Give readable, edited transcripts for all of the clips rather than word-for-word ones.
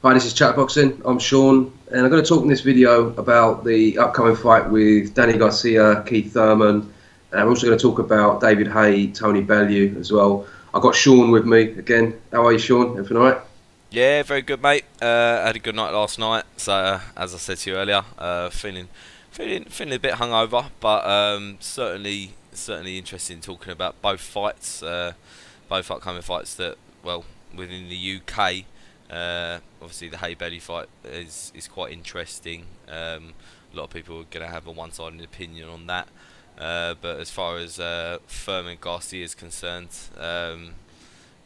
Hi, this is Chatboxing. I'm Sean, and I'm going to talk in this video about the upcoming fight with Danny Garcia, Keith Thurman, and I'm also going to talk about David Haye, Tony Bellew as well. I've got Sean with me again. How are you, Sean? Everything all right? Yeah, very good, mate. Had a good night last night. So, as I said to you earlier, feeling a bit hungover, but certainly interested in talking about both fights, both upcoming fights that, well, within the UK. Obviously, the Haye Bellew fight is quite interesting. A lot of people are going to have a one-sided opinion on that. But as far as Thurman Garcia is concerned,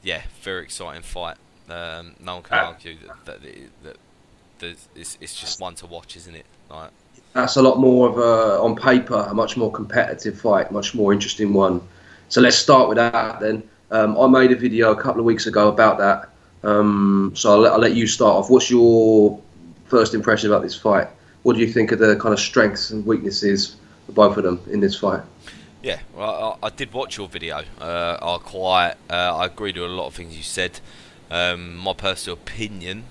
yeah, very exciting fight. No one can argue that it's just one to watch, isn't it? Like, That's a lot more of on paper, a much more competitive fight, much more interesting one. So let's start with that then. I made a video a couple of weeks ago about that. So I'll let you start off. What's your first impression about this fight? What do you think of the kind of strengths and weaknesses for both of them in this fight? yeah, well, I did watch your video. I agree with a lot of things you said. My personal opinion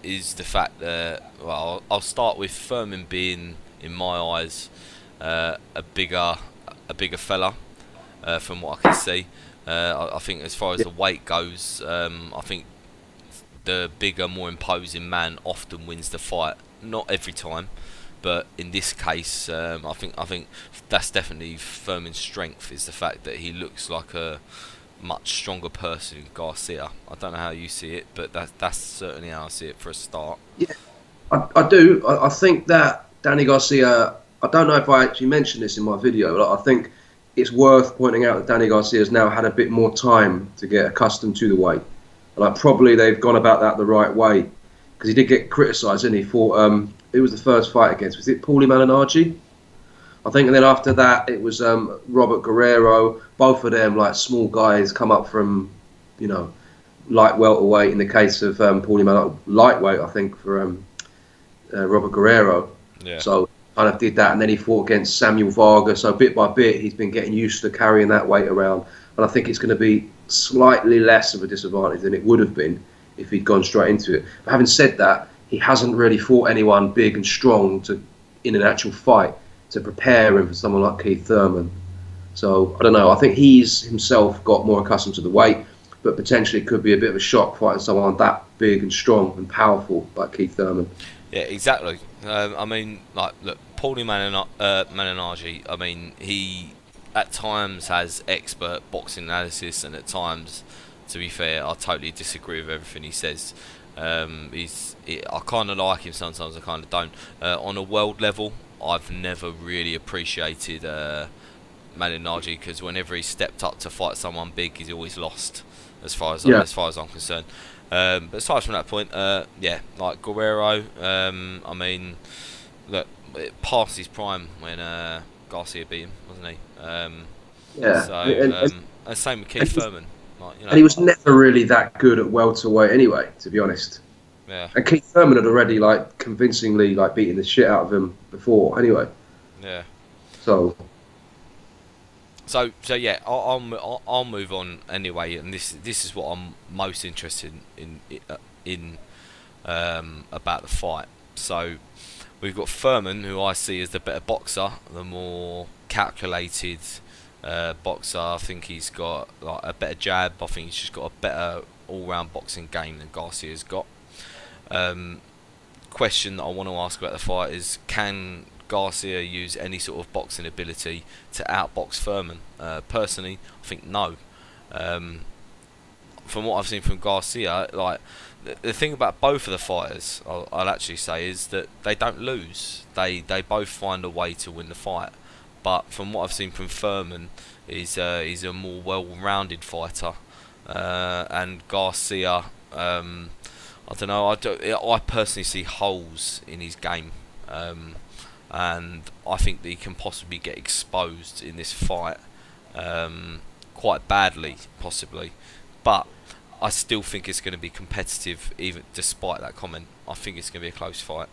is the fact that, well, I'll start with Thurman being, in my eyes, a bigger fella from what I can see. I think as far as the weight goes, I think the bigger, more imposing man often wins the fight. Not every time, but in this case, I think that's definitely Thurman's strength, is the fact that he looks like a much stronger person than Garcia. I don't know how you see it, but that's certainly how I see it for a start. Yeah, I do. I think that Danny Garcia, I don't know if I actually mentioned this in my video, but I think it's worth pointing out that Danny Garcia has now had a bit more time to get accustomed to the weight. And probably they've gone about that the right way, because he did get criticised, didn't he? For it was the first fight against, was it Paulie Malignaggi? I think, and then after that it was Robert Guerrero. Both of them, like, small guys, come up from, light welterweight. In the case of Paulie Malignaggi, lightweight, I think, for Robert Guerrero. Yeah. So kind of did that, and then he fought against Samuel Vargas. So bit by bit, he's been getting used to carrying that weight around, and I think it's going to be slightly less of a disadvantage than it would have been if he'd gone straight into it. But having said that, he hasn't really fought anyone big and strong in an actual fight to prepare him for someone like Keith Thurman. So I don't know. I think he's himself got more accustomed to the weight, but potentially it could be a bit of a shock fighting someone that big and strong and powerful like Keith Thurman. Yeah, exactly. I mean, like, look, Paulie Malignaggi, I mean, he at times has expert boxing analysis, and at times, to be fair, I totally disagree with everything he says. I kind of like him sometimes, I kind of don't. On a world level, I've never really appreciated Malignaggi, because whenever he stepped up to fight someone big, he's always lost, as far as I'm concerned. But aside from that point, yeah, like Guerrero, I mean, look, past his prime when Garcia beat him, wasn't he? Yeah. So, and same with Keith Thurman. Like, And he was never really that good at welterweight anyway, to be honest. Yeah. And Keith Thurman had already convincingly beaten the shit out of him before anyway. Yeah. So yeah, I'll move on anyway, and this is what I'm most interested in about the fight. So we've got Thurman, who I see as the better boxer, the more calculated boxer. I think he's got a better jab. I think he's just got a better all-round boxing game than Garcia's got. Question that I want to ask about the fight is, can Garcia use any sort of boxing ability to outbox Thurman? Personally, I think no. From what I've seen from Garcia, the thing about both of the fighters, I'll actually say, is that they don't lose. They both find a way to win the fight. But from what I've seen from Thurman, he's a more well-rounded fighter, and Garcia, I don't know. I personally see holes in his game, and I think that he can possibly get exposed in this fight, quite badly, possibly. But I still think it's going to be competitive, even despite that comment. I think it's going to be a close fight.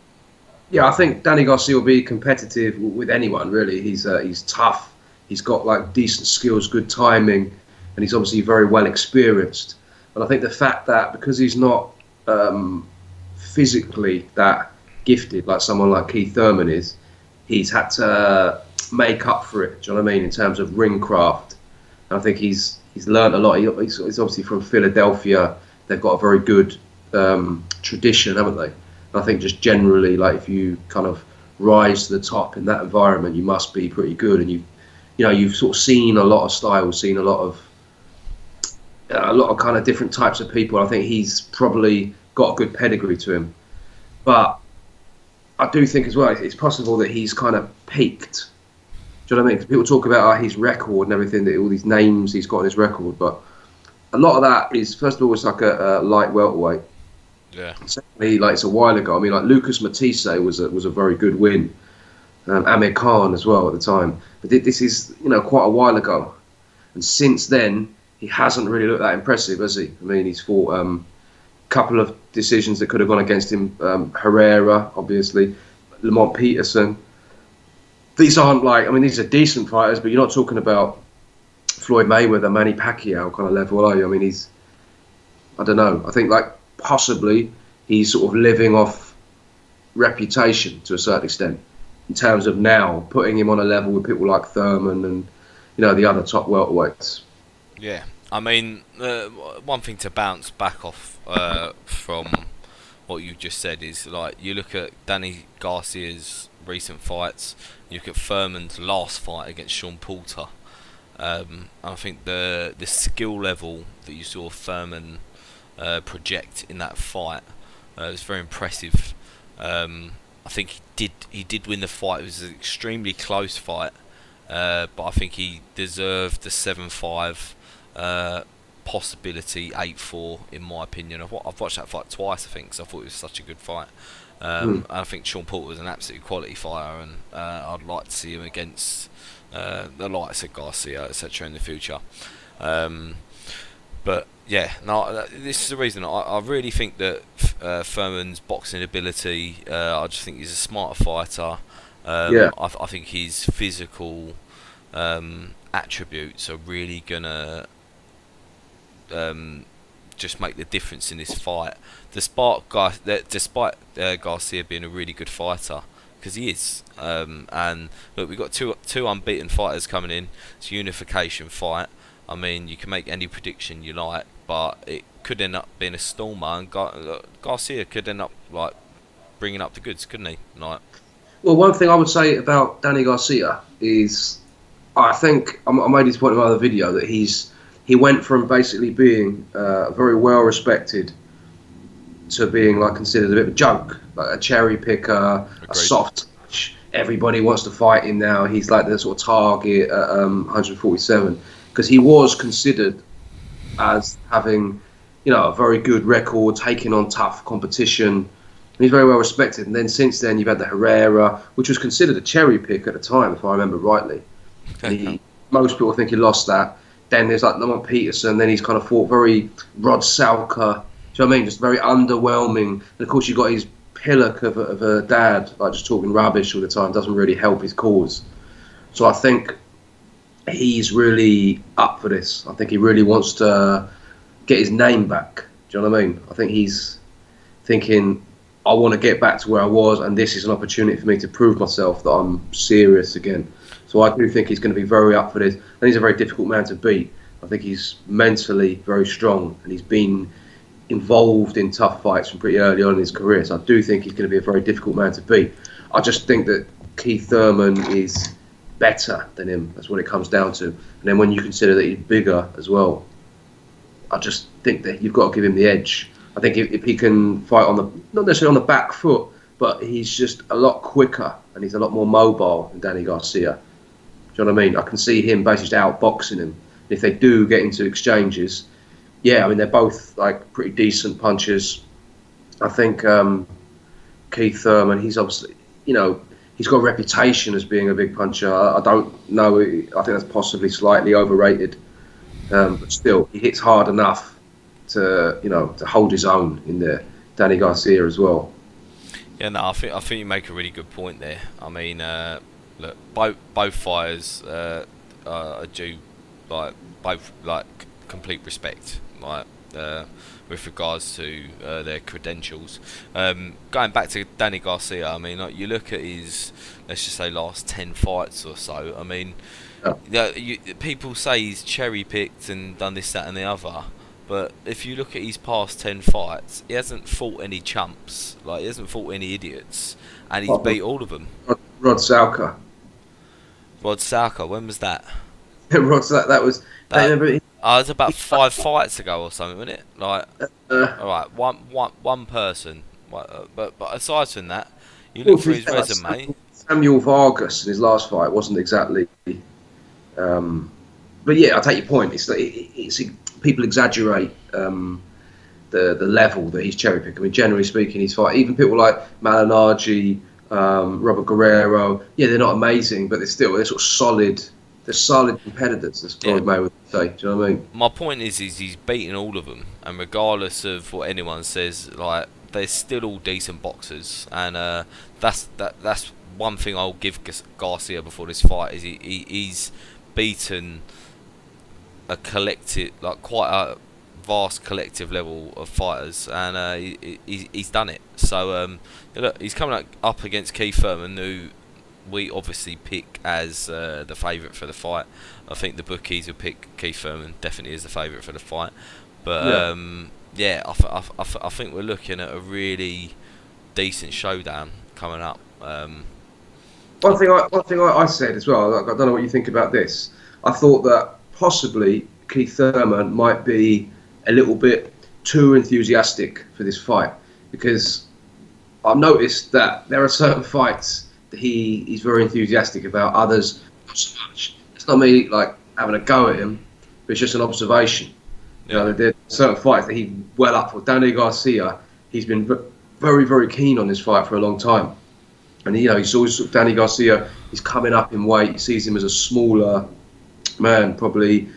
Yeah, I think Danny Garcia will be competitive with anyone, really. He's tough. He's got decent skills, good timing, and he's obviously very well experienced. And I think the fact that because he's not physically that gifted, like someone like Keith Thurman is, he's had to make up for it. Do you know what I mean? In terms of ring craft, and I think he's learned a lot. He's obviously from Philadelphia. They've got a very good tradition, haven't they? And I think just generally, like if you kind of rise to the top in that environment, you must be pretty good. And you've sort of seen a lot of styles, seen a lot of kind of different types of people. I think he's probably got a good pedigree to him, but I do think as well it's possible that he's kind of peaked. Do you know what I mean? Because people talk about his record and everything, that all these names he's got on his record, but a lot of that is, first of all, it's like a light welterweight. Yeah. Secondly, like it's a while ago. I mean, like Lucas Matisse was a very good win. Amir Khan as well at the time, but this is quite a while ago, and since then he hasn't really looked that impressive, has he? I mean, he's fought a couple of decisions that could have gone against him. Herrera, obviously, Lamont Peterson. These aren't these are decent fighters, but you're not talking about Floyd Mayweather, Manny Pacquiao kind of level, are you? I mean, I don't know. I think possibly he's sort of living off reputation to a certain extent in terms of now putting him on a level with people like Thurman and the other top welterweights. Yeah, I mean, one thing to bounce back off from what you just said is, like, you look at Danny Garcia's recent fights, you look at Thurman's last fight against Sean Porter. I think the skill level that you saw Thurman project in that fight was very impressive. I think he did win the fight. It was an extremely close fight, but I think he deserved the 7-5. Possibility 8-4 in my opinion. I've watched that fight twice, I think, because I thought it was such a good fight. I think Sean Porter was an absolute quality fighter, and I'd like to see him against the likes of Garcia, etc. in the future. But yeah, no, this is the reason I really think that Thurman's boxing ability. I just think he's a smarter fighter. I think his physical attributes are really gonna just make the difference in this fight. Despite Garcia being a really good fighter, because he is. And look, we've got two unbeaten fighters coming in. It's a unification fight. I mean, you can make any prediction you like, but it could end up being a stormer, and Garcia could end up bringing up the goods, couldn't he? Well, one thing I would say about Danny Garcia is, I think I made this point in my other video, that he went from basically being very well respected to being considered a bit of a joke, like a cherry picker. Agreed. A soft touch. Everybody wants to fight him now. He's like the sort of target at 147, because he was considered as having a very good record, taking on tough competition. He's very well respected. And then since then you've had the Herrera, which was considered a cherry pick at the time, if I remember rightly. Most people think he lost that. Then there's Lamont Peterson. Then he's kind of fought very Rod Salker. Do you know what I mean? Just very underwhelming. And of course you've got his pillock of a dad, just talking rubbish all the time. Doesn't really help his cause. So I think he's really up for this. I think he really wants to get his name back. Do you know what I mean? I think he's thinking, I want to get back to where I was, and this is an opportunity for me to prove myself that I'm serious again. So I do think he's going to be very up for this, and he's a very difficult man to beat. I think he's mentally very strong, and he's been involved in tough fights from pretty early on in his career. So I do think he's going to be a very difficult man to beat. I just think that Keith Thurman is better than him. That's what it comes down to. And then when you consider that he's bigger as well, I just think that you've got to give him the edge. I think if he can fight not necessarily on the back foot, but he's just a lot quicker and he's a lot more mobile than Danny Garcia. Do you know what I mean? I can see him basically just outboxing him. And if they do get into exchanges, yeah, I mean, they're both pretty decent punchers. I think Keith Thurman, he's obviously, he's got a reputation as being a big puncher. I don't know. I think that's possibly slightly overrated. But still, he hits hard enough to hold his own in there. Danny Garcia as well. Yeah, no, I think you make a really good point there. I mean, look, both fighters are due both complete respect. with regards to their credentials. Going back to Danny Garcia, I mean, like, you look at his, let's just say, last 10 fights or so. I mean, people say he's cherry picked and done this, that, and the other. But if you look at his past 10 fights, he hasn't fought any chumps. Like, he hasn't fought any idiots, and he's beat all of them. Rod Salka. Rod Salka, when was that? Rod Salka, that was. It was about 5 fights ago or something, wasn't it? Like, all right, one person. But aside from that, you look through his resume. Samuel Vargas in his last fight wasn't exactly. But yeah, I take your point. It's people exaggerate the level that he's cherry picking. I mean, generally speaking, he's fight. Even people like Malignaggi, Robert Guerrero. Yeah, they're not amazing, but they're sort of solid. They're solid competitors, as Floyd Mayweather would say. Do you know what I mean? My point is he's beaten all of them, and regardless of what anyone says, like, they're still all decent boxers, and that's one thing I'll give Garcia before this fight is he's beaten a collective, like, quite a vast collective level of fighters, and he's done it. So look, he's coming up against Keith Thurman, who we obviously pick as the favourite for the fight. I think the bookies would pick Keith Thurman definitely as the favourite for the fight. But I think we're looking at a really decent showdown coming up. One thing I said as well. I don't know what you think about this. I thought that possibly Keith Thurman might be a little bit too enthusiastic for this fight, because I've noticed that there are certain fights he's very enthusiastic about, others not so much. It's not me like having a go at him, but it's just an observation. You know, there are certain fights that he's well up for. Danny Garcia, he's been very, very keen on this fight for a long time, and he's always Danny Garcia. He's coming up in weight. He sees him as a smaller man. Probably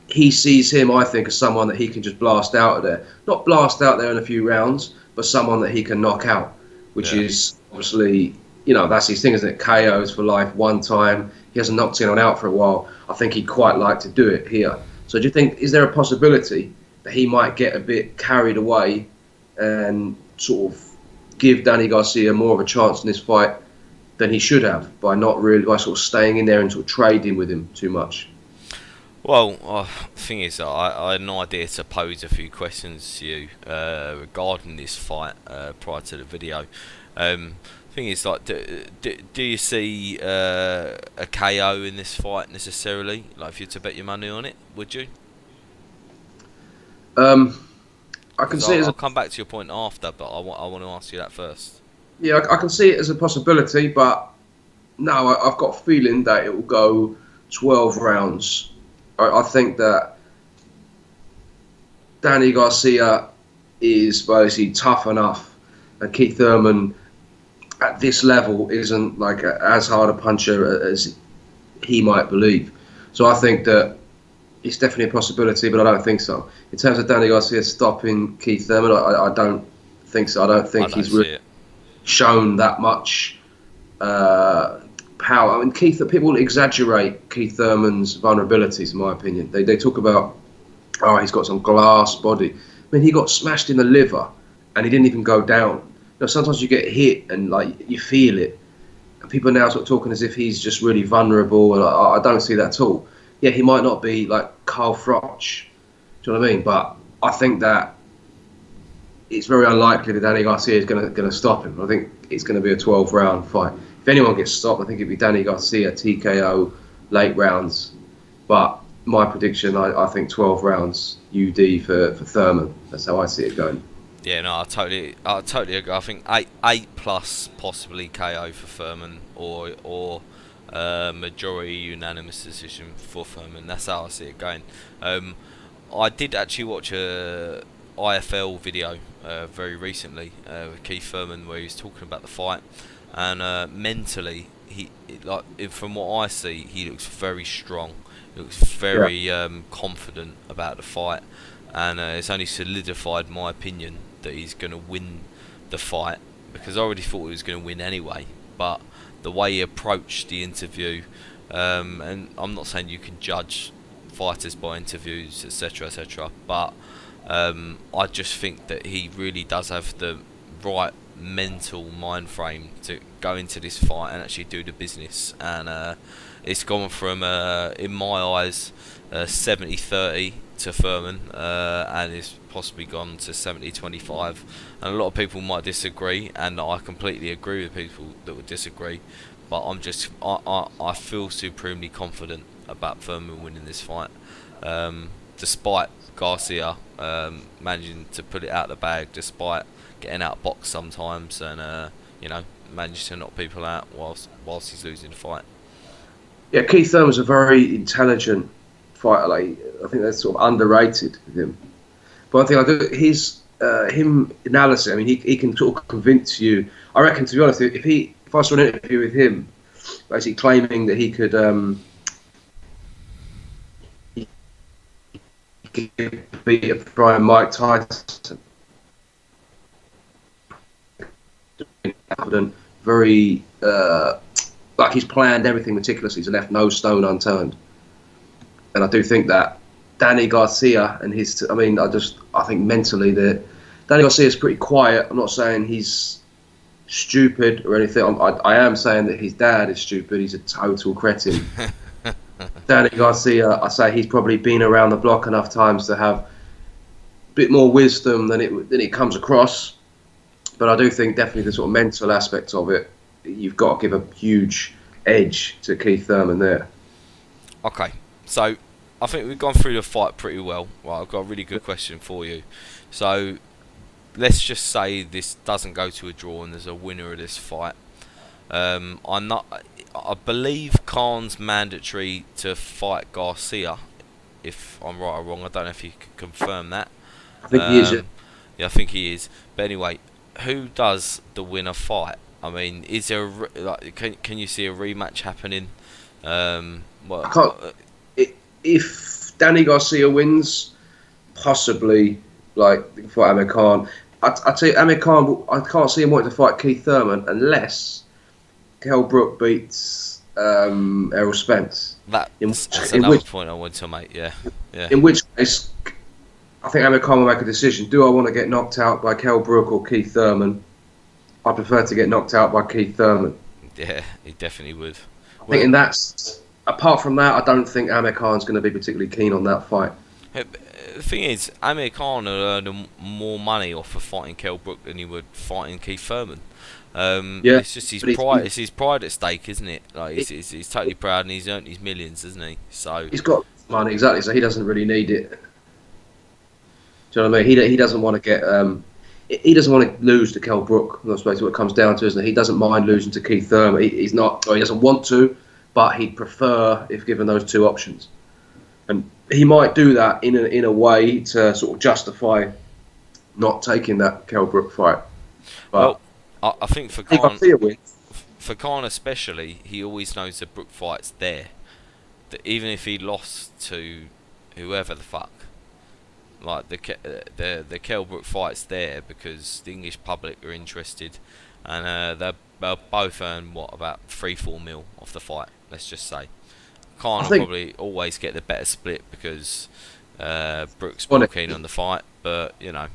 he sees him, I think, as someone that he can just blast out of there. Not blast out there in a few rounds, but someone that he can knock out, which is obviously. That's his thing, isn't it? KOs for life, one time. He hasn't knocked anyone out for a while. I think he'd quite like to do it here. So do you think, is there a possibility that he might get a bit carried away and sort of give Danny Garcia more of a chance in this fight than he should have by sort of staying in there and sort of trading with him too much? Well, the thing is, I had no idea to pose a few questions to you regarding this fight prior to the video. Thing is, like, do you see a KO in this fight necessarily? Like, if you were to bet your money on it, would you? I can see. I'll come back to your point after, but I want to ask you that first. Yeah, I can see it as a possibility, but no, I've got a feeling that it will go 12 rounds. I think that Danny Garcia is basically tough enough, and Keith Thurman at this level isn't like as hard a puncher as he might believe. So I think that it's definitely a possibility, but I don't think so. In terms of Danny Garcia stopping Keith Thurman, I don't think so. I don't think he's really shown that much power. I mean, people exaggerate Keith Thurman's vulnerabilities, in my opinion. They talk about, he's got some glass body. I mean, he got smashed in the liver and he didn't even go down. Sometimes you get hit and like you feel it, and people are now sort of talking as if he's just really vulnerable, and I don't see that at all. Yeah, he might not be like Carl Froch, do you know what I mean? But I think that it's very unlikely that Danny Garcia is going to stop him. I think it's going to be a 12-round fight. If anyone gets stopped, I think it'd be Danny Garcia, TKO, late rounds. But my prediction, I think 12 rounds UD for Thurman. That's how I see it going. Yeah, no, I totally agree. I think eight plus possibly KO for Thurman, or majority unanimous decision for Thurman. That's how I see it going. I did actually watch a IFL video very recently with Keith Thurman where he was talking about the fight, and mentally from what I see, he looks very strong. He looks very confident about the fight, and it's only solidified my opinion that he's going to win the fight, because I already thought he was going to win anyway, but the way he approached the interview, and I'm not saying you can judge fighters by interviews, etc., but I just think that he really does have the right mental mind frame to go into this fight and actually do the business. And it's gone from, in my eyes, 70-30 to Thurman, and it's possibly gone to 70-25. And a lot of people might disagree, and I completely agree with people that would disagree. But I feel supremely confident about Thurman winning this fight, despite Garcia managing to put it out of the bag, despite getting outboxed sometimes, and managed to knock people out whilst he's losing the fight. Yeah, Keith Thurman's a very intelligent fighter. Like, I think that's sort of underrated with him. But I think his him analysis. I mean, he can sort of convince you. I reckon, to be honest, if I saw an interview with him, basically claiming that he could beat a prime Mike Tyson, confident, very like he's planned everything meticulously. He's left no stone unturned. And I do think that Danny Garcia and his, I think mentally that Danny Garcia is pretty quiet. I'm not saying he's stupid or anything. I am saying that his dad is stupid. He's a total cretin. Danny Garcia, I say he's probably been around the block enough times to have a bit more wisdom than it comes across. But I do think definitely the sort of mental aspect of it, you've got to give a huge edge to Keith Thurman there. Okay, so I think we've gone through the fight pretty well. Right, I've got a really good question for you. So let's just say this doesn't go to a draw and there's a winner of this fight. I believe Khan's mandatory to fight Garcia. If I'm right or wrong, I don't know if you can confirm that. I think he is. Yeah, I think he is. But anyway, who does the winner fight? I mean, is there can you see a rematch happening? I can't. If Danny Garcia wins, possibly fight Amir Khan. I'd say Amir Khan. I can't see him wanting to fight Keith Thurman unless Kell Brook beats Errol Spence. That's another point I want to make. Yeah. In which case, I think Amir Khan will make a decision. Do I want to get knocked out by Kell Brook or Keith Thurman? I prefer to get knocked out by Keith Thurman. Yeah, he definitely would. Apart from that, I don't think Amir Khan's going to be particularly keen on that fight. The thing is, Amir Khan will earn more money off of fighting Kell Brook than he would fighting Keith Thurman. It's just his pride. It's his pride at stake, isn't it? Like he's totally proud and he's earned his millions, hasn't he? So he's got money, exactly. So he doesn't really need it. Do you know what I mean? He doesn't want to get. He doesn't want to lose to Kell Brook. That's basically what it comes down to, isn't it? He doesn't mind losing to Keith Thurman. He's not. Or he doesn't want to, but he'd prefer if given those two options. And he might do that in a way to sort of justify not taking that Kell Brook fight. But I think for Khan especially, he always knows the Brook fight's there. That even if he lost to whoever the fuck, like the Kell Brook fight's there because the English public are interested, and they'll both earn about 3-4 mil off the fight. Let's just say Khan will probably always get the better split because Brook's more keen on the fight. But I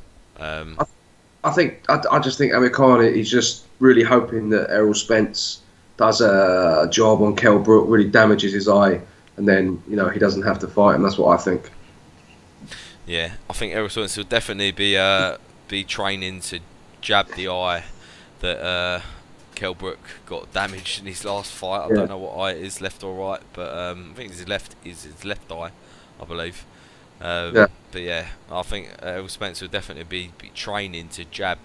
just think Amir Khan is just really hoping that Errol Spence does a job on Kell Brook, really damages his eye, and then he doesn't have to fight him. That's what I think. Yeah, I think Errol Spence will definitely be training to jab the eye that Kell Brook got damaged in his last fight. I don't know what eye it is, left or right, but I think it's his left eye, I believe. But yeah, I think Errol Spence will definitely be training to jab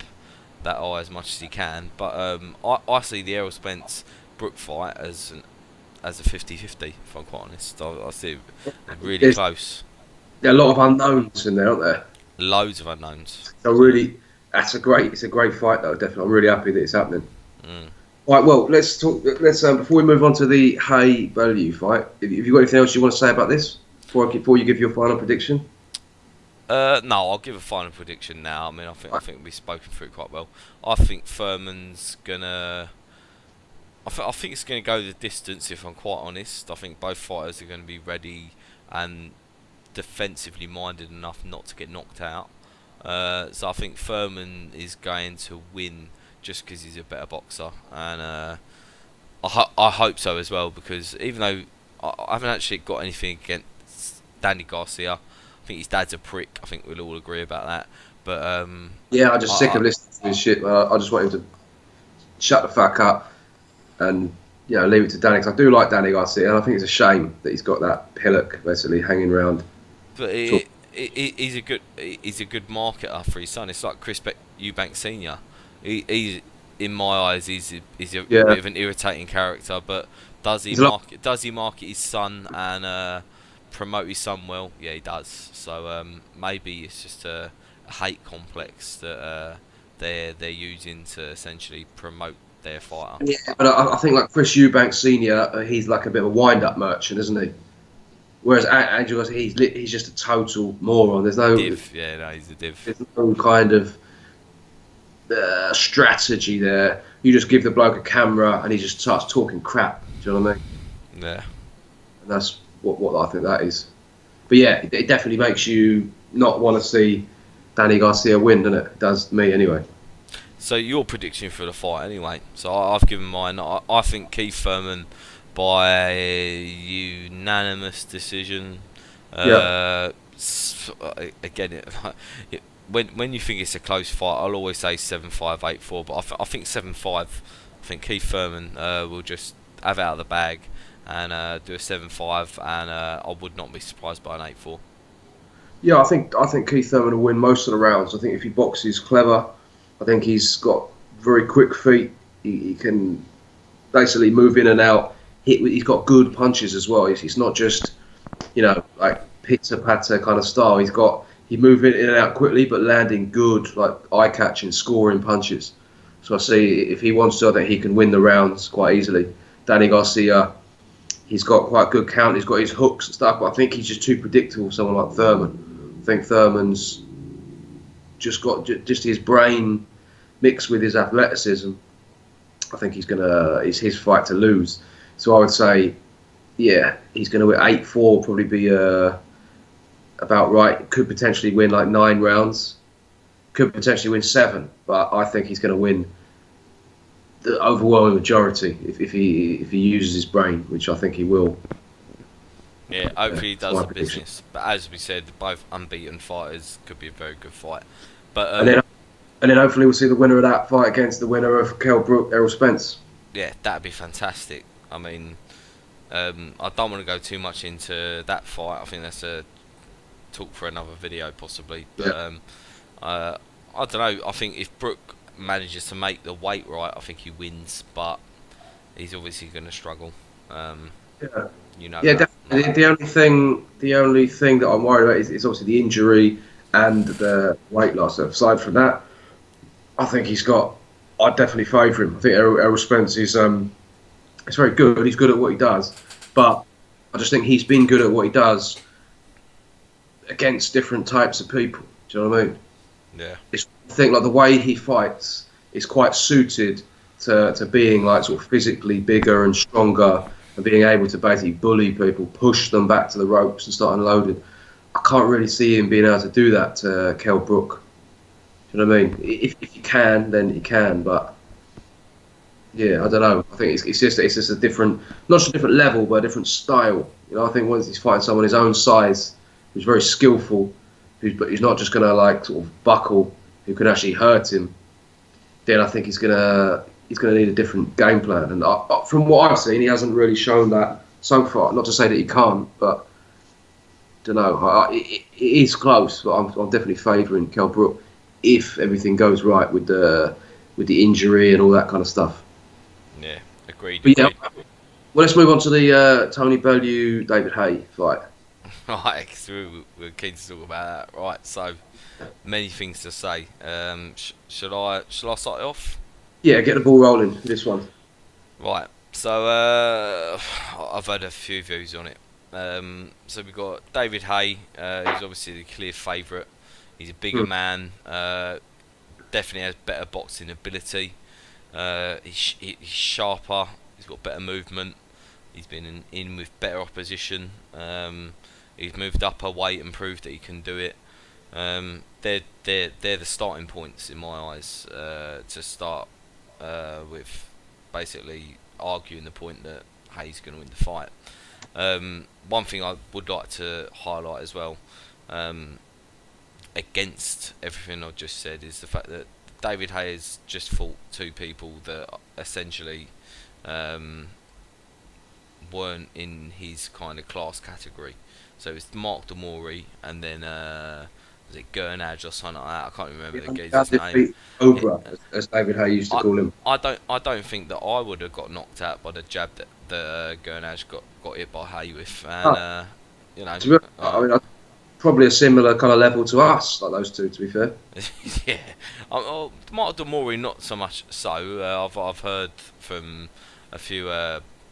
that eye as much as he can. But I see the Errol Spence Brook fight as a 50-50, if I'm quite honest. I see it really close. There are a lot of unknowns in there, aren't there? Loads of unknowns. So really, it's a great fight though. Definitely, I'm really happy that it's happening. Right, well, let's talk. Before we move on to the Haye Bellew fight. Have you got anything else you want to say about this before you give your final prediction? No, I'll give a final prediction now. I mean, I think we've spoken through it quite well. I think Thurman's gonna. I think it's gonna go the distance. If I'm quite honest, I think both fighters are going to be ready and defensively minded enough not to get knocked out. So I think Thurman is going to win just because he's a better boxer, and I hope so as well, because even though I haven't actually got anything against Danny Garcia, I think his dad's a prick. I think we'll all agree about that. But Yeah, I'm just sick I, of listening to his shit. I just want him to shut the fuck up and leave it to Danny. 'Cause I do like Danny Garcia, and I think it's a shame that he's got that pillock basically hanging around. but Talk. he's a good marketer for his son. It's like Eubanks Senior. He's in my eyes, he's a Yeah, bit of an irritating character. But he's a lot. does he market his son and promote his son well? Yeah, he does. So maybe it's just a hate complex that they're using to essentially promote their fighter. Yeah, but I think like Chris Eubanks Senior, he's like a bit of a wind-up merchant, isn't he? Whereas Andrew, he's just a total moron. Div, yeah, no, he's a div. There's no kind of strategy there. You just give the bloke a camera and he just starts talking crap. Do you know what I mean? Yeah. And that's what I think that is. But yeah, it definitely makes you not want to see Danny Garcia win, doesn't it? It does me anyway. So your prediction for the fight, anyway. So I've given mine. I think Keith Thurman by unanimous decision. Yeah. Again, when you think it's a close fight, I'll always say 7-5, 8-4. But I think 7-5. I think Keith Thurman will just have it out of the bag and do a 7-5, and I would not be surprised by an 8-4. Yeah, I think Keith Thurman will win most of the rounds. I think if he boxes clever, I think he's got very quick feet. He can basically move in and out. He's got good punches as well. He's not just like pitter patter kind of style. He moves in and out quickly, but landing good, like eye catching, scoring punches. So I see if he wants to, I think he can win the rounds quite easily. Danny Garcia, he's got quite good count. He's got his hooks and stuff, but I think he's just too predictable for someone like Thurman. I think Thurman's just got just his brain mixed with his athleticism. I think it's his fight to lose. So I would say, yeah, he's going to win 8-4, probably be about right. Could potentially win like 9 rounds. Could potentially win 7, but I think he's going to win the overwhelming majority if he uses his brain, which I think he will. Yeah, hopefully he does my the prediction. business. But as we said, both unbeaten fighters, could be a very good fight. But And then hopefully we'll see the winner of that fight against the winner of Kell Brook, Errol Spence. yeah, that'd be fantastic. I mean, I don't want to go too much into that fight. I think that's a talk for another video possibly. But Yeah. I don't know. I think if Brook manages to make the weight right, I think he wins. But he's obviously going to struggle. Yeah. You know. Yeah, That. definitely. The only thing that I'm worried about is obviously the injury and the weight loss. So aside from that, I think I'd definitely favour him. I think Errol Spence is it's very good. He's good at what he does, but I just think he's been good at what he does against different types of people. Do you know what I mean? Yeah. I think like the way he fights is quite suited to being like sort of physically bigger and stronger and being able to basically bully people, push them back to the ropes and start unloading. I can't really see him being able to do that to Kell Brook. Do you know what I mean? If you can, then you can, but yeah, I don't know. I think it's just a different, not just a different level, but a different style. I think once he's fighting someone his own size, who's very skillful, but he's not just gonna like sort of buckle, who can actually hurt him. Then I think he's gonna need a different game plan. And from what I've seen, he hasn't really shown that so far. Not to say that he can't, but don't know. It is close, but I'm definitely favouring Kell Brook if everything goes right with the injury and all that kind of stuff. Yeah. Agreed. But yeah, well, let's move on to the Tony Bellew David Haye fight. Right, 'cause we're keen to talk about that. Right, so many things to say. Should I start it off? Yeah, get the ball rolling for this one. Right, so I've had a few views on it. So we've got David Haye, who's obviously the clear favourite. He's a bigger man, definitely has better boxing ability. He's sharper, he's got better movement, he's been in with better opposition. He's moved up a weight and proved that he can do it. They're the starting points in my eyes to start with, basically arguing the point that Haye's going to win the fight. One thing I would like to highlight as well, against everything I've just said, is the fact that David Haye has just fought two people that essentially weren't in his kind of class category. So it's Mark Demori and then was it Gurnage or something like that? I can't remember the geezer's name. Cobra, as David Haye used to call him. I don't think that I would have got knocked out by the jab that Gurnage got hit by Haye with, and you know. To be honest, I mean, probably a similar kind of level to us, like those two. To be fair. Yeah, Mark Demori not so much. So I've heard from a few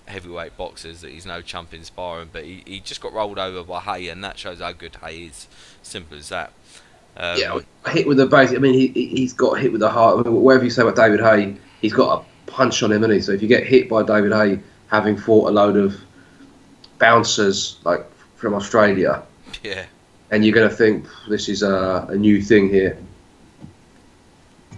heavyweight boxers that he's no chump in sparring, but he just got rolled over by Haye, and that shows how good Haye is. Simple as that. Yeah, hit with the base. I mean, he's got hit with the heart. I mean, whatever you say about David Haye, he's got a punch on him, hasn't he? So if you get hit by David Haye, having fought a load of bouncers like from Australia, yeah, and you're going to think this is a new thing here.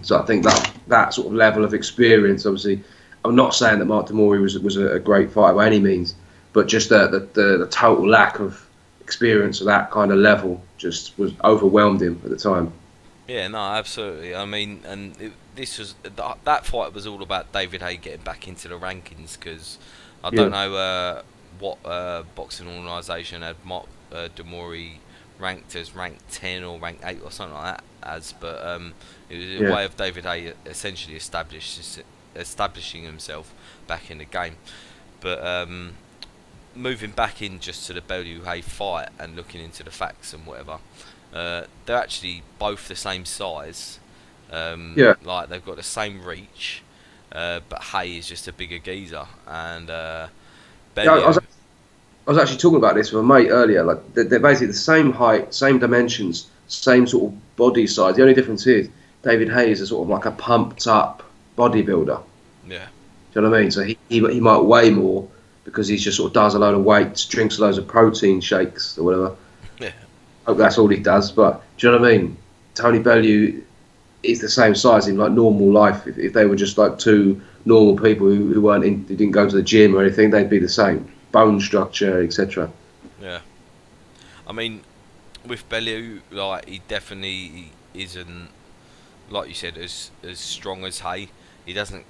So I think that sort of level of experience, obviously, I'm not saying that Mark Demori was a great fighter by any means, but just the total lack of experience of that kind of level just was overwhelmed him at the time. Yeah, no, absolutely. I mean, that fight was all about David Haye getting back into the rankings, because I don't know what boxing organisation had Mark Demori ranked as ranked 10 or ranked 8 or something like that but it was a way of David Haye essentially establishing himself back in the game. But moving back in just to the Bellew Haye fight and looking into the facts and whatever, they're actually both the same size. Like they've got the same reach, but Haye is just a bigger geezer, and Bellew. I was actually talking about this with a mate earlier. Like they're basically the same height, same dimensions, same sort of body size. The only difference is David Haye is a sort of like a pumped up bodybuilder. Yeah. Do you know what I mean? So he might weigh more because he just sort of does a load of weights, drinks loads of protein shakes or whatever. Yeah. I hope that's all he does. But do you know what I mean? Tony Bellew is the same size in like normal life. If they were just like two normal people who didn't go to the gym or anything, they'd be the same. Bone structure, etc. Yeah. I mean, with Bellew, like he definitely isn't, like you said, as strong as Haye. He doesn't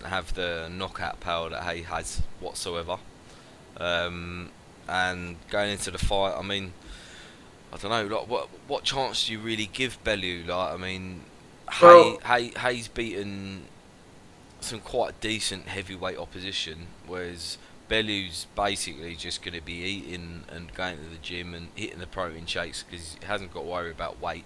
have the knockout power that Haye has whatsoever. And going into the fight, I mean, I don't know, like what chance do you really give Bellew? Like, I mean, Haye's beaten some quite decent heavyweight opposition, whereas Bellew's basically just going to be eating and going to the gym and hitting the protein shakes because he hasn't got to worry about weight.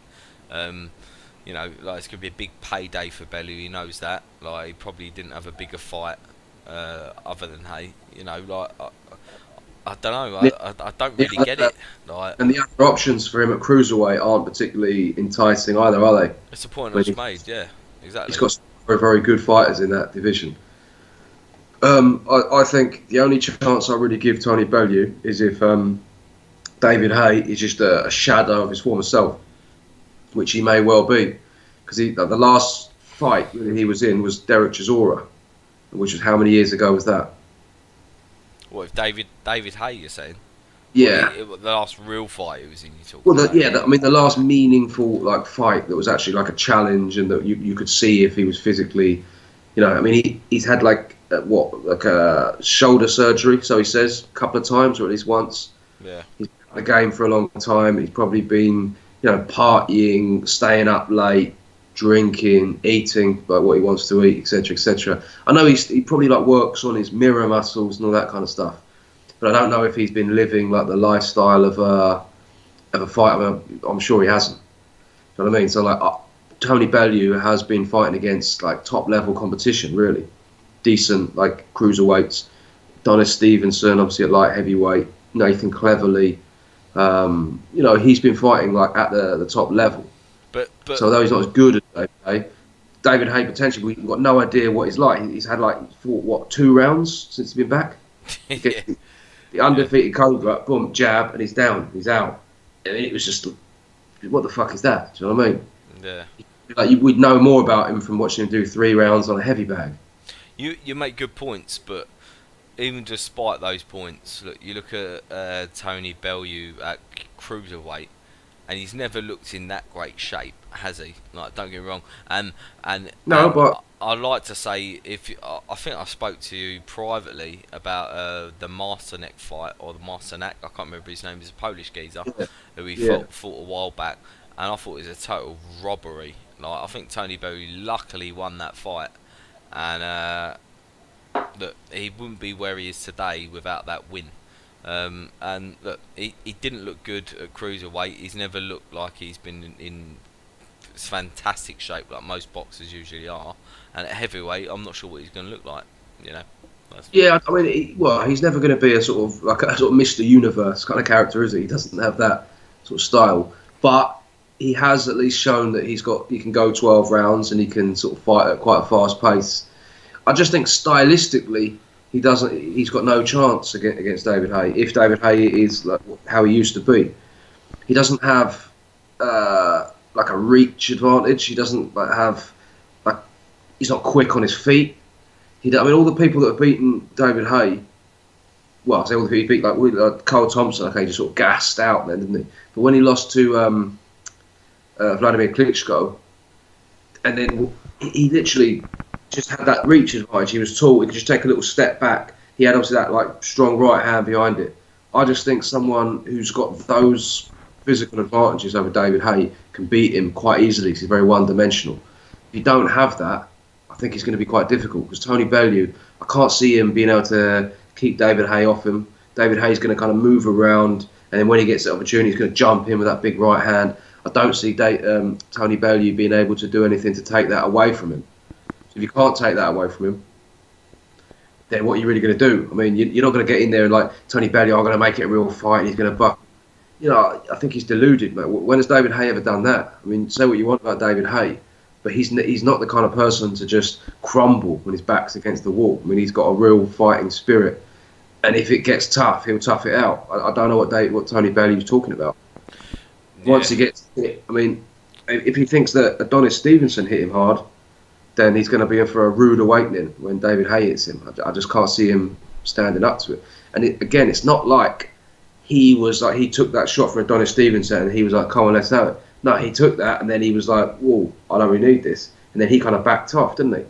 You know, like it's going to be a big payday for Bellew. He knows that. Like he probably didn't have a bigger fight other than Haye. You know, like I don't know. I don't really get it. Like, and the other options for him at cruiserweight aren't particularly enticing either, are they? It's the point I just made. Yeah, exactly. He's got some very, very good fighters in that division. I think the only chance I really give Tony Bellew is if David Haye is just a shadow of his former self, which he may well be, because the last fight that he was in was Derek Chisora, which was how many years ago was that? What, if David Haye, you're saying? Yeah. The last real fight he was in, you talking about? I mean, the last meaningful like fight that was actually like a challenge and that you could see if he was physically, you know, I mean, he's had like a shoulder surgery, so he says, a couple of times or at least once. Yeah. He's been in the game for a long time. He's probably been, you know, partying, staying up late, drinking, eating like what he wants to eat, etc., etc. I know he probably like works on his mirror muscles and all that kind of stuff, but I don't know if he's been living like the lifestyle of a fighter. I mean, I'm sure he hasn't. You know what I mean? So like Tony Bellew has been fighting against like top level competition, really decent like cruiserweights. Donis Stevenson, obviously at light heavyweight. Nathan Cleverly. You know, he's been fighting like at the top level. But so although he's not as good as David Haye potentially, we've got no idea what he's like. He's had like fought 2 rounds since he's been back. Yeah. The undefeated Cobra, boom, jab, and he's down. He's out. I mean, it was just what the fuck is that? Do you know what I mean? Yeah. Like we'd know more about him from watching him do 3 rounds on a heavy bag. You make good points, but even despite those points, look, you look at Tony Bellew at cruiserweight, and he's never looked in that great shape, has he? Like, don't get me wrong. No, but I like to say, I think I spoke to you privately about the Masterneck fight, or the Masterneck, I can't remember his name. He's a Polish geezer who he fought a while back, and I thought it was a total robbery. Like, I think Tony Bellew luckily won that fight, and look, he wouldn't be where he is today without that win. And look, he didn't look good at cruiserweight. He's never looked like he's been in fantastic shape like most boxers usually are. And at heavyweight, I'm not sure what he's going to look like. You know. Yeah, I mean, he's never going to be a sort of like a sort of Mr. Universe kind of character, is he? He doesn't have that sort of style, but he has at least shown that he can go 12 rounds and he can sort of fight at quite a fast pace. I just think stylistically, he's got no chance against David Haye. If David Haye is like how he used to be, he doesn't have like a reach advantage. He doesn't have he's not quick on his feet. I mean, all the people that have beaten David Haye, well, I say all the people he beat, like Cole Thompson, okay, just sort of gassed out then, didn't he? But when he lost to Vladimir Klitschko, and then he literally just had that reach advantage. He was tall. He could just take a little step back. He had obviously that like strong right hand behind it. I just think someone who's got those physical advantages over David Haye can beat him quite easily. He's very one-dimensional. If you don't have that, I think it's going to be quite difficult because Tony Bellew, I can't see him being able to keep David Haye off him. David Haye's going to kind of move around, and then when he gets the opportunity, he's going to jump in with that big right hand. I don't see Tony Bellew being able to do anything to take that away from him. So if you can't take that away from him, then what are you really going to do? I mean, you're not going to get in there and like Tony Bellew, I'm going to make it a real fight and he's going to buck. You know, I think he's deluded, mate. When has David Haye ever done that? I mean, say what you want about David Haye, but he's not the kind of person to just crumble when his back's against the wall. I mean, he's got a real fighting spirit. And if it gets tough, he'll tough it out. I don't know what Tony Bellew's talking about. Yeah. Once he gets hit, I mean, if he thinks that Adonis Stevenson hit him hard, then he's going to be in for a rude awakening when David Haye hits him. I just can't see him standing up to it. And again, it's not like he took that shot for Adonis Stevenson and he was like, come on, let's have it. No, he took that and then he was like, whoa, I don't really need this. And then he kind of backed off, didn't he?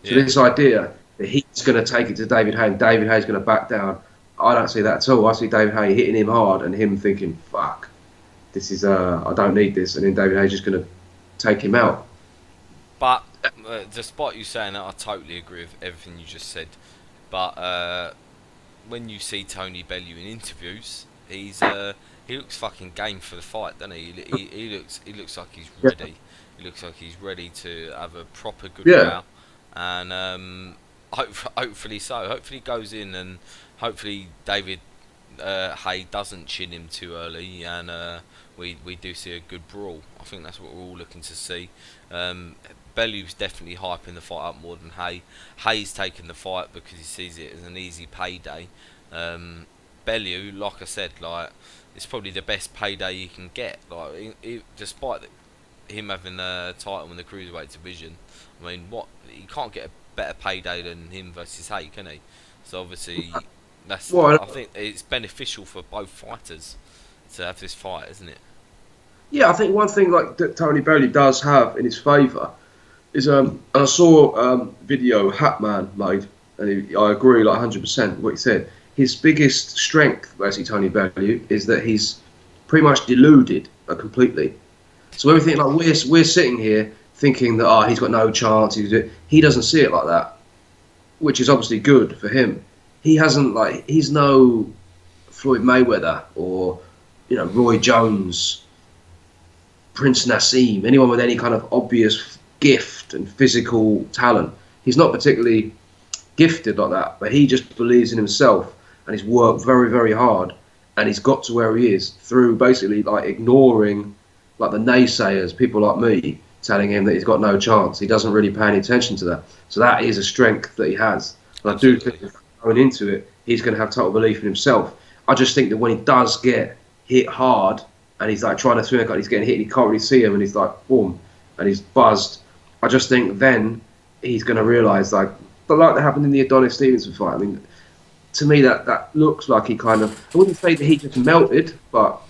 Yeah. So this idea that he's going to take it to David Haye and David Haye's going to back down, I don't see that at all. I see David Haye hitting him hard and him thinking, fuck, this is, I don't need this. And then David Haye's just going to take him out. But despite you saying that, I totally agree with everything you just said. But when you see Tony Bellew in interviews, he looks fucking game for the fight, doesn't he? He looks like he's ready. Yeah. He looks like he's ready to have a proper good row, and hopefully so. Hopefully he goes in, and hopefully David Haye doesn't chin him too early, and we do see a good brawl. I think that's what we're all looking to see. Bellew's definitely hyping the fight up more than Haye. Haye's taking the fight because he sees it as an easy payday. Bellew, like I said, like it's probably the best payday you can get. Like, despite him having the title in the cruiserweight division, I mean, you can't get a better payday than him versus Haye, can he? So obviously, I think it's beneficial for both fighters to have this fight, isn't it? Yeah, I think one thing like that Tony Bellew does have in his favour is I saw a video Hatman made, and I agree like 100% with what he said. His biggest strength, basically, Tony Bellew, is that he's pretty much deluded completely. So everything like we're sitting here thinking that he's got no chance. He doesn't see it like that, which is obviously good for him. He's no Floyd Mayweather or Roy Jones, Prince Nassim, anyone with any kind of obvious gift and physical talent. He's not particularly gifted like that, but he just believes in himself and he's worked very, very hard, and he's got to where he is through basically like ignoring like the naysayers, people like me, telling him that he's got no chance. He doesn't really pay any attention to that. So that is a strength that he has. And I do think going into it, he's going to have total belief in himself. I just think that when he does get hit hard and he's like trying to swing, and he's getting hit, and he can't really see him, and he's like boom, and he's buzzed. I just think then he's going to realise, like that happened in the Adonis Stevenson fight. I mean, to me that looks like he kind of, I wouldn't say that he just melted, but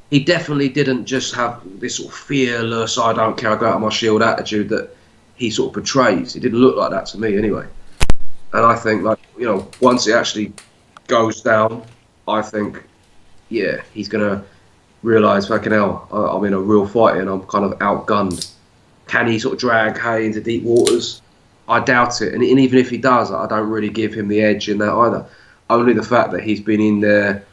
he definitely didn't just have this sort of fearless, I don't care, I go out on my shield attitude that he sort of portrays. It didn't look like that to me anyway. And I think, like, once it actually goes down, I think, yeah, he's going to realise, fucking hell, I'm in a real fight and I'm kind of outgunned. Can he sort of drag Haye into deep waters? I doubt it. And even if he does, I don't really give him the edge in that either. Only the fact that he's been in there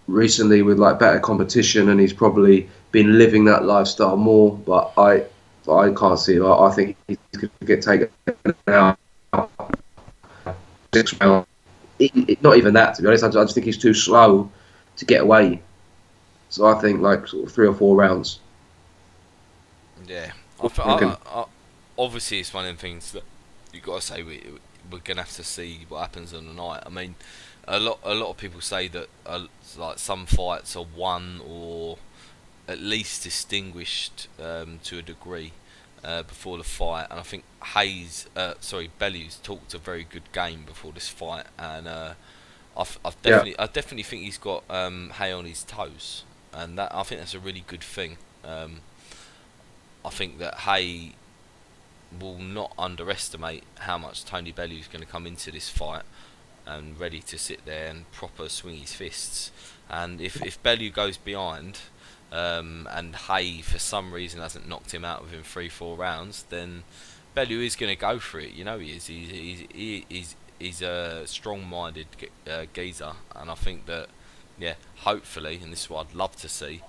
recently with like better competition and he's probably been living that lifestyle more. But I can't see it. I think he's going to get taken out 6 rounds. Not even that, to be honest. I just think he's too slow to get away. So I think like sort of 3 or 4 rounds. Yeah. Obviously, it's one of them things that you've got to say we're going to have to see what happens on the night. I mean, a lot of people say that like some fights are won or at least distinguished to a degree before the fight, and I think Bellew's talked a very good game before this fight, and I definitely think he's got Haye on his toes, and I think that's a really good thing. I think that Haye will not underestimate how much Tony Bellew is going to come into this fight and ready to sit there and proper swing his fists. And if Bellew goes behind and Haye for some reason hasn't knocked him out within 3-4 rounds, then Bellew is going to go for it. He is. He's a strong-minded geezer, and I think that hopefully, and this is what I'd love to see,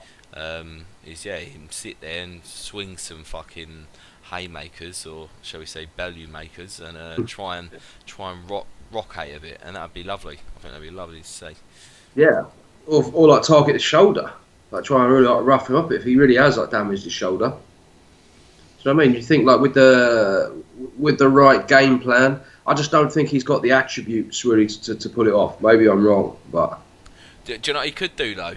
is him sit there and swing some fucking haymakers, or shall we say Bellew makers, and try and rock Haye a bit, and that'd be lovely. I think that'd be lovely to see. Yeah, or like target the shoulder, like try and really like rough him up if he really has like damaged his shoulder. Do you know what I mean? You think like with the right game plan, I just don't think he's got the attributes really to pull it off. Maybe I'm wrong, but. Do you know what he could do though?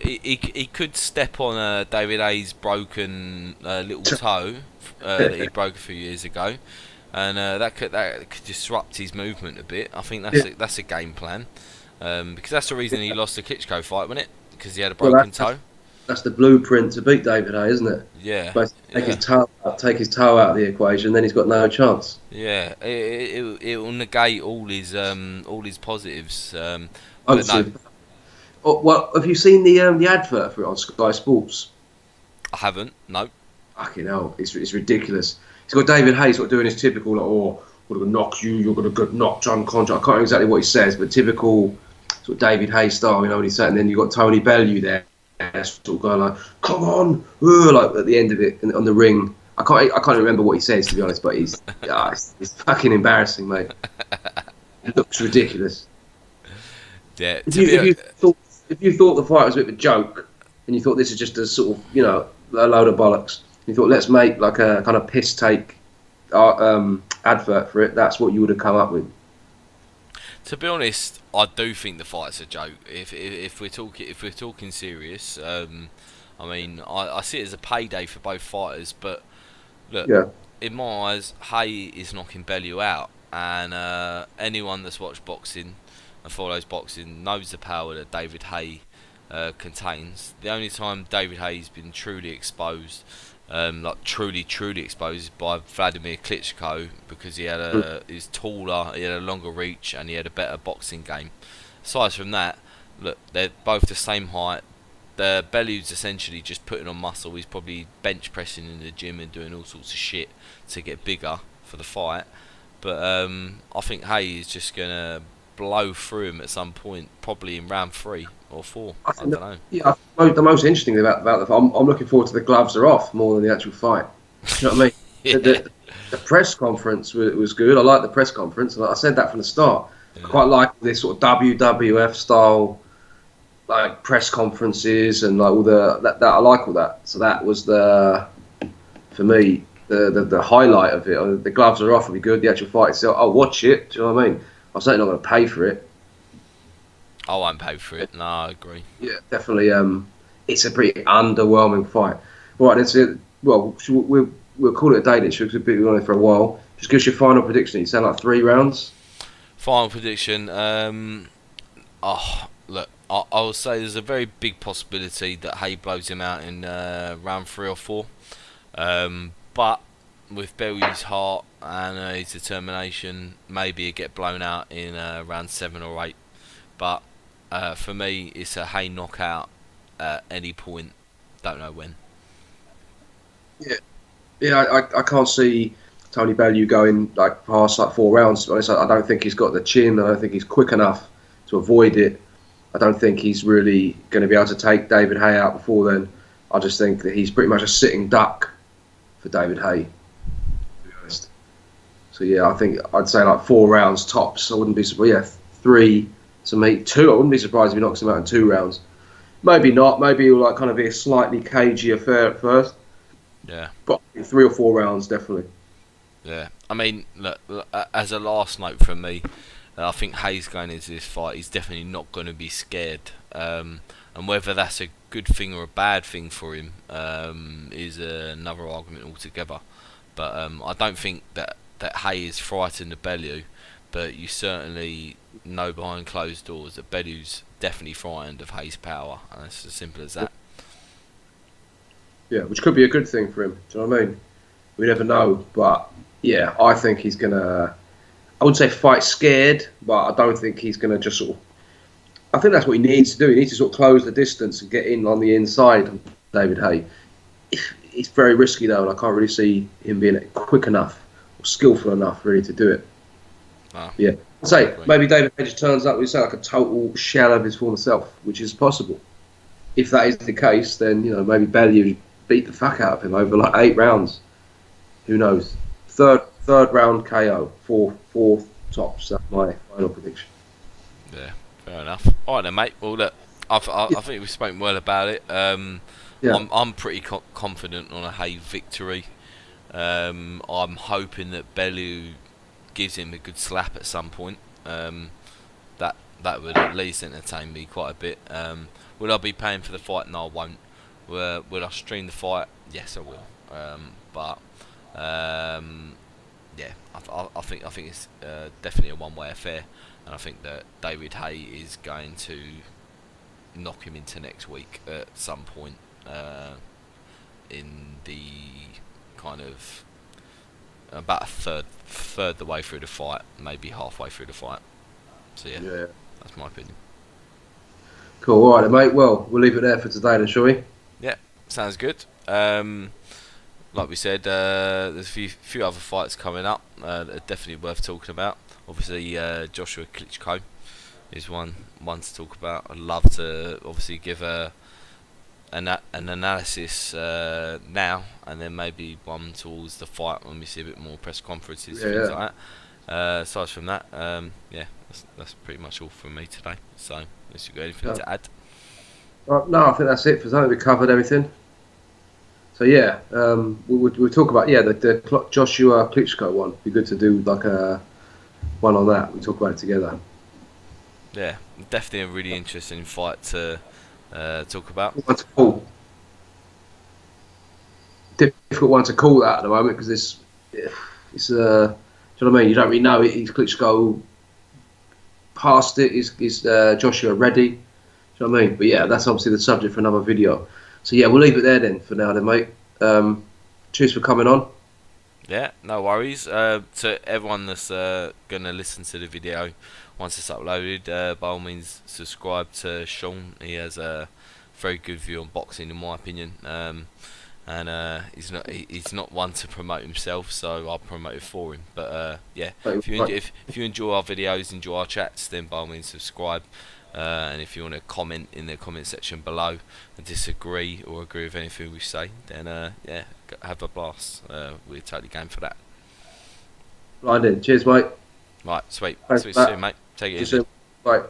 He could step on David Haye's broken little toe that he broke a few years ago, and that could disrupt his movement a bit. I think that's a game plan, because that's the reason he lost the Klitschko fight, wasn't it? Because he had a broken toe. That's the blueprint to beat David Haye, isn't it? Yeah. Take his toe out of the equation, then he's got no chance. Yeah, it will negate all his positives. Well, have you seen the advert for it on Sky Sports? I haven't. No. Fucking hell, it's ridiculous. He's got David Haye sort of doing his typical, like, we're going to knock you, you're going to get knocked unconscious. I can't remember exactly what he says, but typical sort of David Haye style, what he's saying. And then you've got Tony Bellew there, sort of going like, come on, like at the end of it, on the ring. I can't remember what he says, to be honest, but it's fucking embarrassing, mate. It looks ridiculous. Yeah. If you thought the fight was a bit of a joke, and you thought this is just a sort of, a load of bollocks, you thought let's make like a kind of piss take advert for it, that's what you would have come up with. To be honest, I do think the fight's a joke. If we're talking serious, I mean, I see it as a payday for both fighters. But look, in my eyes, Haye is knocking Bellew out, and anyone that's watched boxing and follows boxing knows the power that David Haye contains. The only time David Haye's been truly exposed, truly exposed, is by Vladimir Klitschko, because he had he's taller, he had a longer reach, and he had a better boxing game. Aside from that, look, they're both the same height. Bellew's essentially just putting on muscle. He's probably bench pressing in the gym and doing all sorts of shit to get bigger for the fight. But I think Haye is just gonna blow through him at some point, probably in round 3 or 4. I don't know. Yeah, the most interesting thing about the fight, I'm looking forward to the gloves are off more than the actual fight. You know what I mean? The press conference was good. I like the press conference. I said that from the start. Yeah. I quite like this sort of WWF style, like press conferences and like all that. I like all that. So that was for me the highlight of it. The gloves are off will be good. The actual fight itself, I'll watch it. Do you know what I mean? I'm certainly not going to pay for it. I won't pay for it. No, I agree. Yeah, definitely. it's a pretty underwhelming fight. Right, that's it. Well, we'll call it a day then. We've been on it for a while. Just give us your final prediction. You sound like 3 rounds. Final prediction. Look, I will say there's a very big possibility that Haye blows him out in round 3 or 4. But with Bellew's heart and his determination, maybe he'll get blown out in round 7 or 8. But for me, it's a Haye knockout at any point. Don't know when. Yeah, I can't see Tony Bellew going like past like 4 rounds. Honestly, I don't think he's got the chin. I don't think he's quick enough to avoid it. I don't think he's really going to be able to take David Haye out before then. I just think that he's pretty much a sitting duck for David Haye, to be honest. So yeah, I think I'd say like 4 rounds tops. I wouldn't be surprised. Yeah, 3 to me, 2. I wouldn't be surprised if he knocks him out in 2 rounds. Maybe not. Maybe it'll like kind of be a slightly cagey affair at first. Yeah. But 3 or 4 rounds definitely. Yeah. I mean, look, as a last note from me, I think Haye's going into this fight. He's definitely not going to be scared. And whether that's a good thing or a bad thing for him is another argument altogether. But I don't think that Haye is frightened of Bellew, but you certainly know behind closed doors that Bellew's definitely frightened of Haye's power, and it's as simple as that. Yeah, which could be a good thing for him. Do you know what I mean? We never know, but yeah, I think he's gonna. I wouldn't say fight scared, but I don't think he's gonna just sort of. I think that's what he needs to do. He needs to sort of close the distance and get in on the inside of David Haye. It's very risky though, and I can't really see him being quick enough or skillful enough really to do it. Oh, yeah, I'd say maybe David Haye just turns up. We say like a total shell of his former self, which is possible. If that is the case, then maybe Bellew beat the fuck out of him over like 8 rounds. Who knows? Third round KO, fourth tops. That's my final prediction. Yeah, fair enough. All right then, mate. Well, look, I think we've spoken well about it. Yeah. I'm pretty confident on a Haye victory. I'm hoping that Bellew gives him a good slap at some point. That would at least entertain me quite a bit. Will I be paying for the fight? No, I won't. Will I stream the fight? Yes, I will. Yeah, I think it's definitely a one-way affair, and I think that David Haye is going to knock him into next week at some point in the kind of about a third the way through the fight, maybe halfway through the fight. So yeah, that's my opinion. Cool, all right, mate. Well, we'll leave it there for today, then, shall we? Yeah, sounds good. Like we said, there's a few other fights coming up that are definitely worth talking about. Obviously, Joshua Klitschko is one to talk about. I'd love to obviously give an analysis now, and then maybe one towards the fight when we see a bit more press conferences, things like that. Aside from that, that's pretty much all from me today. So, unless you've got anything to add. No, I think that's it for today. We covered everything. So yeah, we'll talk about the Joshua Klitschko one. It'd be good to do like a one on that. We talk about it together. Yeah, definitely a really interesting fight to talk about. Difficult one to call that at the moment because it's do you know what I mean? You don't really know. Is Klitschko past it? Is Joshua ready? Do you know what I mean? But yeah, that's obviously the subject for another video. So yeah, we'll leave it there then for now then, mate. Cheers for coming on. Yeah, no worries. To everyone that's going to listen to the video once it's uploaded, by all means subscribe to Sean. He has a very good view on boxing in my opinion. And he's not one to promote himself, so I'll promote it for him. But yeah, if you enjoy our videos, enjoy our chats, then by all means subscribe. And if you want to comment in the comment section below and disagree or agree with anything we say, then have a blast. We're totally game for that. Right then, cheers, mate. Right, sweet. Thanks, Sweet soon, mate. Take it easy. Bye.